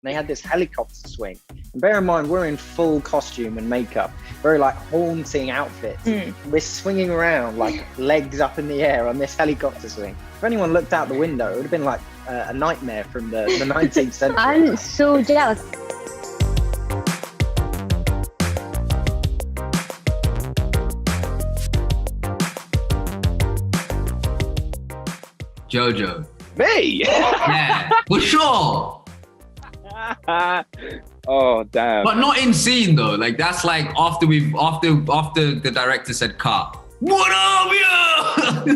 they had this helicopter swing. And bear in mind, we're in full costume and makeup, very like haunting outfits. We're swinging around like legs up in the air on this helicopter swing. If anyone looked out the window, it would have been like a nightmare from the 19th century. I'm so jealous. Jojo. Me? Yeah, for sure. Oh damn! But not in scene though. Like that's like after the director said cut. What up, yo?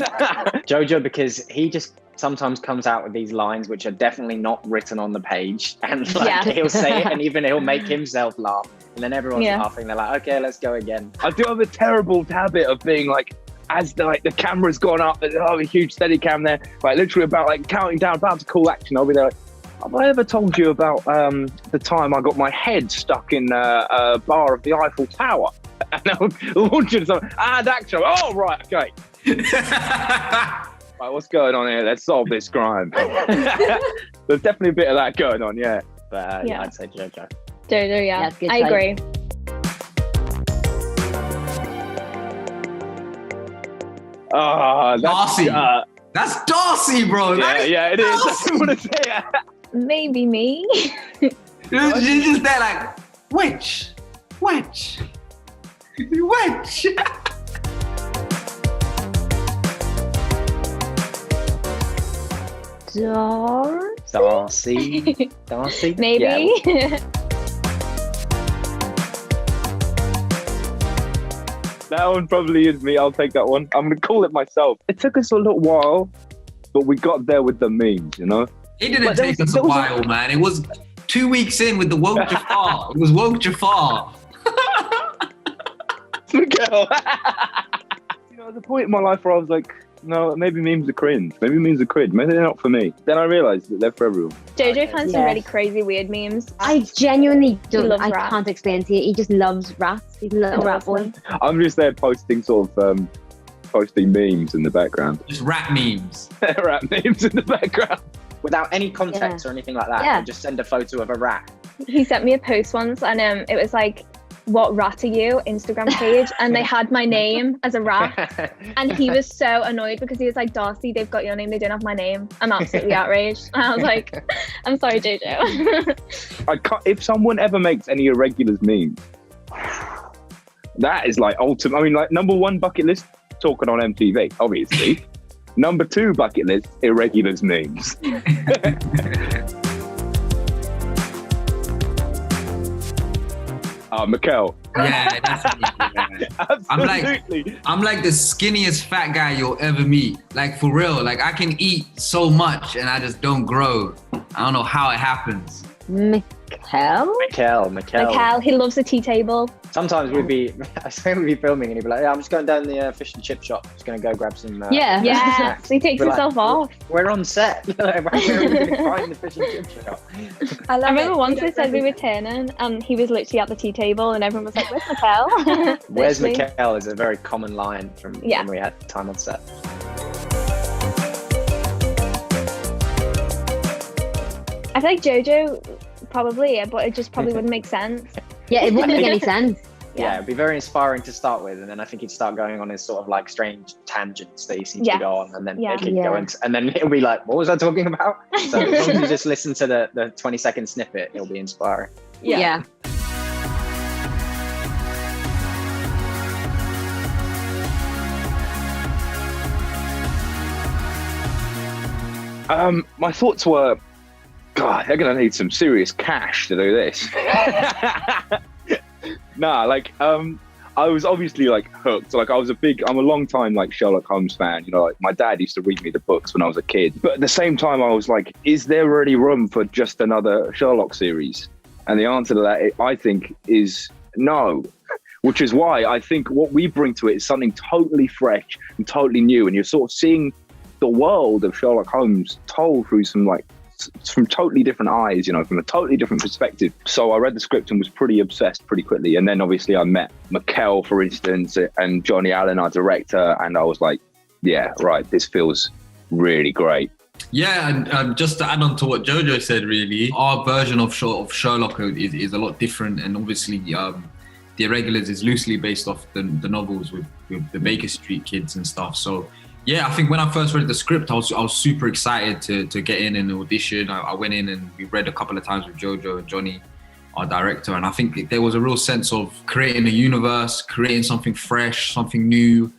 Jojo, because he just sometimes comes out with these lines which are definitely not written on the page, and like he'll say it, and even he'll make himself laugh, and then everyone's laughing. They're like, okay, let's go again. I do have a terrible habit of being like, as the camera's gone up, there's a huge steady cam there, like literally about like counting down, about to call action. I'll be there like, have I ever told you about the time I got my head stuck in a bar of the Eiffel Tower? And I'll launch it something, and action. Oh, right, okay. Right, what's going on here? Let's solve this crime. There's definitely a bit of that going on, yeah. But I'd say Jojo. Jojo, yeah. Good I agree. Oh, Darcy. That's Darcy, bro. Yeah, it is. I didn't want to say it. Maybe me. She's just there like, which? Darcy. Maybe. Yeah. That one probably is me. I'll take that one. I'm going to call it myself. It took us a little while, but we got there with the memes, you know? It didn't take us a while, man. It was 2 weeks in with the Woke Jafar. It was Woke Jafar. Miguel. You know, at the point in my life where I was like, no, maybe memes are cringe. Maybe they're not for me. Then I realised that they're for everyone. Jojo finds some really crazy, weird memes. I genuinely don't. I rap. can't explain to you. He just loves rats. He's a little rat boy. I'm just there posting posting memes in the background. Just rap memes. Rap memes in the background. Without any context or anything like that. Yeah. Just send a photo of a rat. He sent me a post once, and it was like, what rat are you? Instagram page, and they had my name as a rat, and he was so annoyed because he was like, Darcy, they've got your name, they don't have my name. I'm absolutely outraged. And I was like, I'm sorry, Jojo. I can't, if someone ever makes any irregulars memes, that is like ultimate. I mean, like number one bucket list, talking on MTV, obviously. Number two bucket list, irregulars memes. Mikkel. Yeah, that's me. Absolutely. I'm like the skinniest fat guy you'll ever meet. Like for real. Like I can eat so much and I just don't grow. I don't know how it happens. Mikkel. He loves a tea table. Sometimes we'd be filming and he'd be like, yeah, I'm just going down the fish and chip shop. Just going to go grab some Yes, he takes himself off. We're on set. Where are we going to find the fish and chip shop? I remember once they said we were turning and he was literally at the tea table and everyone was like, where's Mikkel? Where's Mikkel is a very common line from when we had time on set. I feel like Jojo probably, but it just probably wouldn't make sense. Yeah, it wouldn't make any sense. Yeah, it'd be very inspiring to start with, and then I think he'd start going on his sort of like strange tangents that he seems to go on, and then it keep going, and then he'll be like, "What was I talking about?" So as long as you just listen to the 20-second snippet, it'll be inspiring. Yeah. My thoughts were, God, they're gonna need some serious cash to do this. I was obviously like hooked. Like I'm a long time like Sherlock Holmes fan. You know, like my dad used to read me the books when I was a kid. But at the same time, I was like, is there really room for just another Sherlock series? And the answer to that, I think, is no. Which is why I think what we bring to it is something totally fresh and totally new. And you're sort of seeing the world of Sherlock Holmes told through from totally different eyes, you know, from a totally different perspective. So I read the script and was pretty obsessed pretty quickly. And then obviously I met Mikkel, for instance, and Johnny Allen, our director. And I was like, yeah, right, this feels really great. Yeah, and just to add on to what Jojo said, really, our version of Sherlock is a lot different, and obviously, The Irregulars is loosely based off the novels with the Baker Street kids and stuff. So, yeah, I think when I first read the script, I was super excited to get in and audition. I went in and we read a couple of times with Jojo and Johnny, our director, and I think there was a real sense of creating a universe, creating something fresh, something new.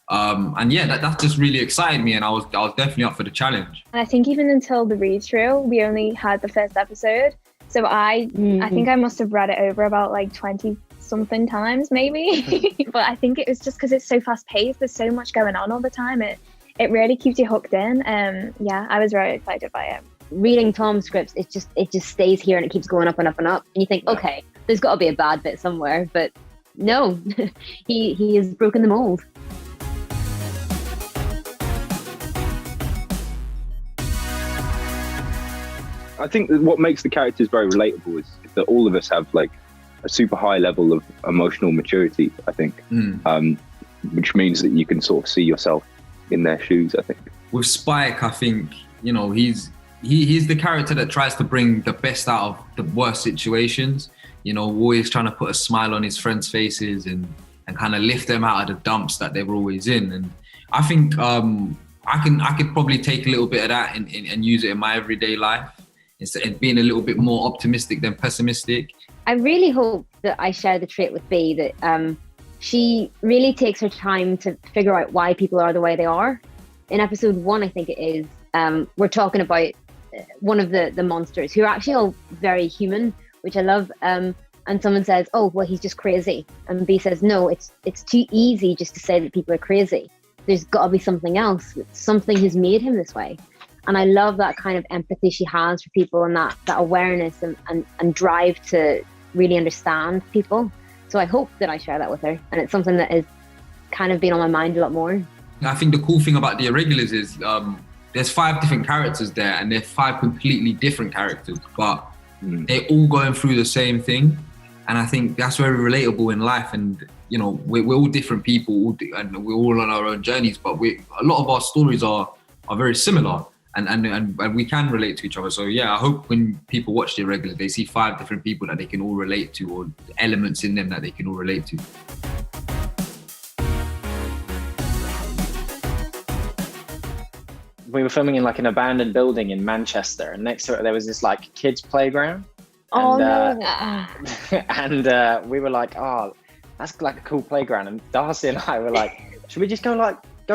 And yeah, that just really excited me, and I was definitely up for the challenge. And I think even until the read through, we only had the first episode. So I think I must have read it over about like 20 something times maybe. But I think it was just because it's so fast paced. There's so much going on all the time. It really keeps you hooked in. Yeah, I was very excited by it. Reading Tom's scripts, it just stays here and it keeps going up and up and up. And you think, okay, there's got to be a bad bit somewhere, but no, he has broken the mold. I think that what makes the characters very relatable is that all of us have like a super high level of emotional maturity, I think, which means that you can sort of see yourself in their shoes, I think. With Spike, I think, you know, he's the character that tries to bring the best out of the worst situations, you know, always trying to put a smile on his friends' faces and kind of lift them out of the dumps that they were always in. And I think I could probably take a little bit of that and use it in my everyday life, instead of being a little bit more optimistic than pessimistic. I really hope that I share the trait with Bea, that she really takes her time to figure out why people are the way they are. In episode 1, I think it is, we're talking about one of the monsters who are actually all very human, which I love. And someone says, oh, well, he's just crazy. And Bea says, no, it's too easy just to say that people are crazy. There's got to be something else. Something has made him this way. And I love that kind of empathy she has for people, and that awareness and drive to really understand people. So I hope that I share that with her. And it's something that has kind of been on my mind a lot more. I think the cool thing about The Irregulars is there's 5 different characters there, and they're 5 completely different characters, but they're all going through the same thing. And I think that's very relatable in life. And, you know, we're all different people, and we're all on our own journeys, but a lot of our stories are very similar. And we can relate to each other. So yeah, I hope when people watch The Irregulars, they see 5 different people that they can all relate to, or elements in them that they can all relate to. We were filming in like an abandoned building in Manchester, and next to it there was this like kids playground. Oh, and, no. And we were like, oh, that's like a cool playground. And Darcy and I were like, should we just go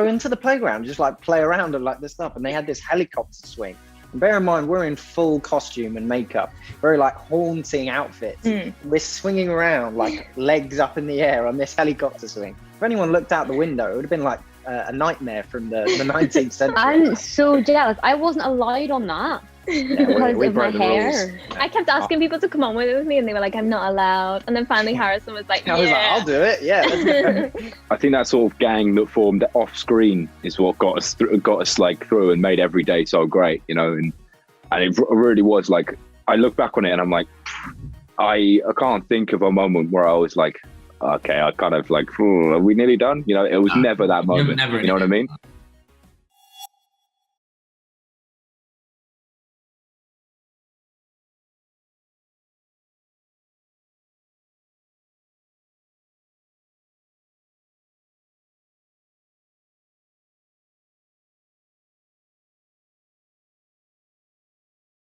into the playground, just like play around and like this stuff? And they had this helicopter swing. And bear in mind, we're in full costume and makeup, very like haunting outfits. We're swinging around like legs up in the air on this helicopter swing. If anyone looked out the window, it would have been like a nightmare from the 19th century. I'm so jealous. I wasn't allowed on that. Yeah, because we of my broke the hair. rules. I kept asking people to come on with me, and they were like, I'm not allowed. And then finally Harrison was like, I was like, I'll do it. Yeah. Let's go. I think that sort of gang that formed off screen is what got us like through and made every day so great, you know. And it really was like, I look back on it and I'm like, I can't think of a moment where I was like, okay, I kind of like, are we nearly done? You know, it was never that moment. Never, you know what I mean?